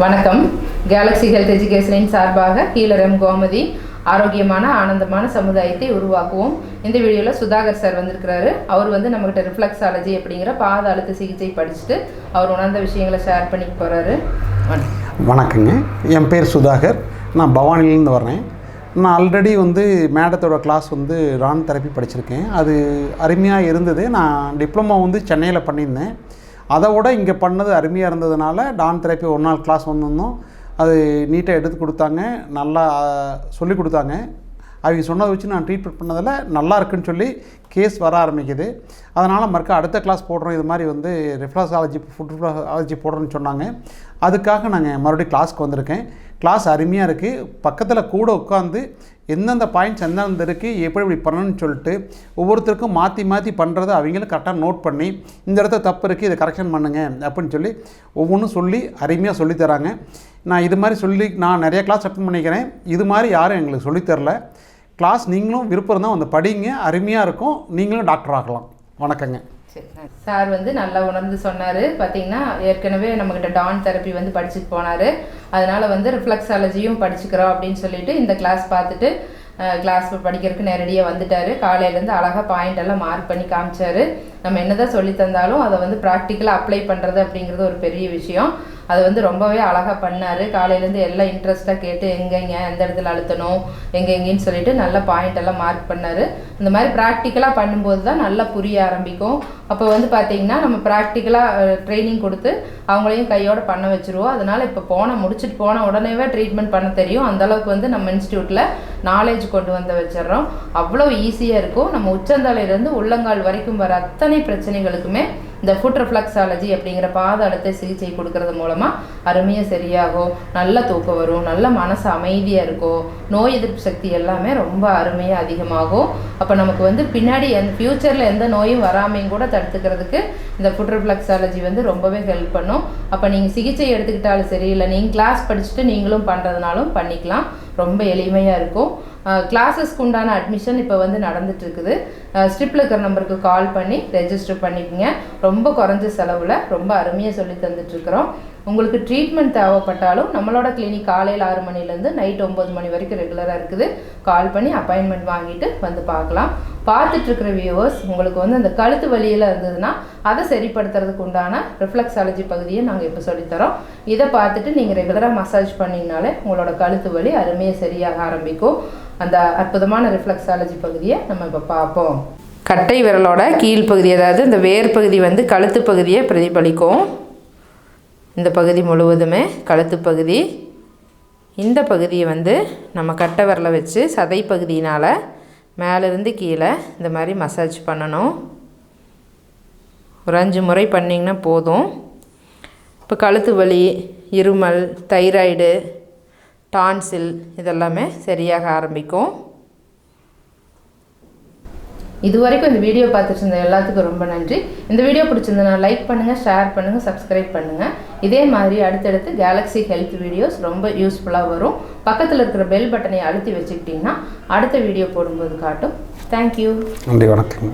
வணக்கம். Galaxy health எஜுகேஷனின் சார்பாக கீழரம் கோமதி ஆரோக்கியமான ஆனந்தமான சமுதாயத்தை உருவாக்குவோம். இந்த வீடியோவில் சுதாகர் சார் வந்திருக்கிறாரு. அவர் நம்மகிட்ட ரிஃப்ளெக்ஸாலஜி அப்படிங்கிற பாத அழுத்த சிகிச்சை படிச்சுட்டு அவர் உணர்ந்த விஷயங்களை ஷேர் பண்ணிக்க போகிறாரு. வணக்கங்க, என் பேர் சுதாகர். நான் பவானிலேருந்து வர்றேன். நான் ஆல்ரெடி மேடத்தோட கிளாஸ் ரான் தெரப்பி படிச்சிருக்கேன். அது அருமையாக இருந்தது. நான் டிப்ளமோ சென்னையில் பண்ணியிருந்தேன். அதை விட இங்கே பண்ணது அருமையாக இருந்ததுனால டான் தெரப்பி ஒரு நாள் கிளாஸ் வந்திருந்தோம். அது நீட்டாக எடுத்து கொடுத்தாங்க, நல்லா சொல்லி கொடுத்தாங்க. அவங்க சொன்னதை வச்சு நான் ட்ரீட்மெண்ட் பண்ணதில் நல்லா இருக்குன்னு சொல்லி கேஸ் வர ஆரம்பிக்குது. அதனால் மறுக்க அடுத்த கிளாஸ் போடுறோம், இது மாதிரி ரிஃப்ளெக்ஸாலஜி ஃபுட் ரிஃப்ளெக்ஸாலஜி போடுறோன்னு சொன்னாங்க. அதுக்காக நாங்கள் மறுபடியும் கிளாஸ்க்கு வந்திருக்கேன். கிளாஸ் அருமையாக இருக்குது. பக்கத்தில் கூட உட்காந்து எந்தெந்த பாயிண்ட்ஸ் எந்தெந்த இருக்குது, எப்படி இப்படி பண்ணணும்னு சொல்லிட்டு ஒவ்வொருத்தருக்கும் மாற்றி மாற்றி பண்ணுறதை அவங்களும் கரெக்டாக நோட் பண்ணி இந்த இடத்த தப்பு இருக்குது, இதை கரெக்ஷன் பண்ணுங்கள் அப்படின்னு சொல்லி ஒவ்வொன்றும் சொல்லி அருமையாக சொல்லித்தராங்க. நான் இது மாதிரி நான் நிறைய கிளாஸ் அட்டெண்ட் பண்ணிக்கிறேன். இது மாதிரி யாரும் எங்களுக்கு சொல்லித்தரல. கிளாஸ் நீங்களும் விருப்பம் தான் படிங்க, அருமையாக இருக்கும். நீங்களும் டாக்டர் ஆகலாம். வணக்கங்க. சார் நல்லா உணர்ந்து சொன்னார். பார்த்தீங்கன்னா ஏற்கனவே நம்மக்கிட்ட டான் தெரப்பி படிச்சுட்டு போனார். அதனால் ரிஃப்ளெக்ஸாலஜியும் படிச்சுக்கிறோம் அப்படின்னு சொல்லிட்டு இந்த கிளாஸ் பார்த்துட்டு கிளாஸ் படிக்கிறதுக்கு நேரடியாக வந்துட்டார். காலையிலேருந்து அழகாக பாயிண்ட் எல்லாம் மார்க் பண்ணி காமிச்சார். நம்ம என்னதான் சொல்லி தந்தாலும் அதை ப்ராக்டிக்கலாக அப்ளை பண்ணுறது அப்படிங்கிறது ஒரு பெரிய விஷயம். அது ரொம்பவே அழகாக பண்ணார். காலையிலேருந்து எல்லாம் இன்ட்ரெஸ்ட்டாக கேட்டு எங்கெங்க எந்த இடத்துல அழுத்தணும் எங்கெங்கன்னு சொல்லிட்டு நல்ல பாயிண்ட் எல்லாம் மார்க் பண்ணார். இந்த மாதிரி ப்ராக்டிக்கலாக பண்ணும்போது தான் நல்லா புரிய ஆரம்பிக்கும். அப்போ பார்த்தீங்கன்னா நம்ம ப்ராக்டிக்கலாக ட்ரைனிங் கொடுத்து அவங்களையும் கையோடு பண்ண வச்சுருவோம். அதனால் இப்போ முடிச்சுட்டு போன உடனேவே ட்ரீட்மெண்ட் பண்ண தெரியும். அந்தளவுக்கு நம்ம இன்ஸ்டியூட்டில் நாலேஜ் கொண்டு வச்சிடுறோம். அவ்வளோ ஈஸியாக இருக்கும். நம்ம உச்சந்தலையிலேருந்து உள்ளங்கால் வரைக்கும் வர அத்தனை பிரச்சனைகளுக்குமே இந்த ஃபுட் ரிஃப்ளெக்ஸாலஜி அப்படிங்கிற பாத அழுத்த சிகிச்சை கொடுக்கறது மூலமாக அருமையாக சரியாகும். நல்ல தூக்கம் வரும், நல்ல மனசு அமைதியாக இருக்கும், நோய் எதிர்ப்பு சக்தி எல்லாமே ரொம்ப அருமையாக அதிகமாகும். அப்போ நமக்கு பின்னாடி ஃப்யூச்சரில் எந்த நோயும் வராமையும் கூட தடுத்துக்கிறதுக்கு இந்த ஃபுட் ரிஃப்ளெக்ஸாலஜி ரொம்பவே ஹெல்ப் பண்ணும். அப்போ நீங்கள் சிகிச்சை எடுத்துக்கிட்டாலும் சரி, இல்லை நீங்கள் கிளாஸ் படிச்சுட்டு நீங்களும் பண்ணுறதுனாலும் பண்ணிக்கலாம். ரொம்ப எளிமையாக இருக்கும். கிளாஸஸ்க்கு உண்டான அட்மிஷன் இப்போ நடந்துட்டு இருக்குது. ஸ்ட்ரிப்பில் இருக்கிற நம்பருக்கு கால் பண்ணி ரெஜிஸ்டர் பண்ணிக்கோங்க. ரொம்ப குறைஞ்ச செலவில் ரொம்ப அருமையாக சொல்லி தந்துட்டுருக்குறோம். உங்களுக்கு ட்ரீட்மெண்ட் தேவைப்பட்டாலும் நம்மளோட கிளினிக் காலையில் 6 மணிலேருந்து நைட் 9 மணி வரைக்கும் ரெகுலராக இருக்குது. கால் பண்ணி அப்பாயின்மெண்ட் வாங்கிட்டு பார்க்கலாம். பார்த்துட்ருக்கிற வியூவர்ஸ், உங்களுக்கு அந்த கழுத்து வலியில் இருந்ததுன்னா அதை சரிப்படுத்துறதுக்கு உண்டான ரிஃப்ளெக்ஸாலஜி பகுதியை நாங்கள் இப்போ சொல்லித்தரோம். இதை பார்த்துட்டு நீங்கள் ரெகுலராக மசாஜ் பண்ணிங்கனாலே உங்களோட கழுத்து வலி அருமையாக சரியாக ஆரம்பிக்கும். அந்த அற்புதமான ரிஃப்ளெக்ஸாலஜி பகுதியை நம்ம இப்போ பார்ப்போம். கட்டை விரலோட கீழ்ப்பகுதி, அதாவது இந்த வேர் பகுதி கழுத்து பகுதியை பிரதிபலிக்கும். இந்த பகுதி முழுவதுமே கழுத்து பகுதி. இந்த பகுதியை நம்ம கட்டை விரலை வச்சு சதை பகுதியினால் மேலேருந்து கீழே இந்த மாதிரி மசாஜ் பண்ணணும். ஒரு 5 முறை பண்ணிங்கன்னா போதும். இப்போ கழுத்து வலி, இருமல், தைராய்டு, டான்சில் இதெல்லாமே சரியாக ஆரம்பிக்கும். இதுவரைக்கும் இந்த வீடியோ பார்த்துட்டு இருந்த எல்லாத்துக்கும் ரொம்ப நன்றி. இந்த வீடியோ பிடிச்சிருந்தனா லைக் பண்ணுங்கள், ஷேர் பண்ணுங்கள், சப்ஸ்கிரைப் பண்ணுங்கள். இதே மாதிரி அடுத்தடுத்து கேலக்ஸி ஹெல்த் வீடியோஸ் ரொம்ப யூஸ்ஃபுல்லாக வரும். பக்கத்தில் இருக்கிற பெல் பட்டனை அழுத்தி வச்சுக்கிட்டிங்கன்னா அடுத்த வீடியோ போடும்போது காட்டும். தேங்க்யூ. நன்றி, வணக்கம்.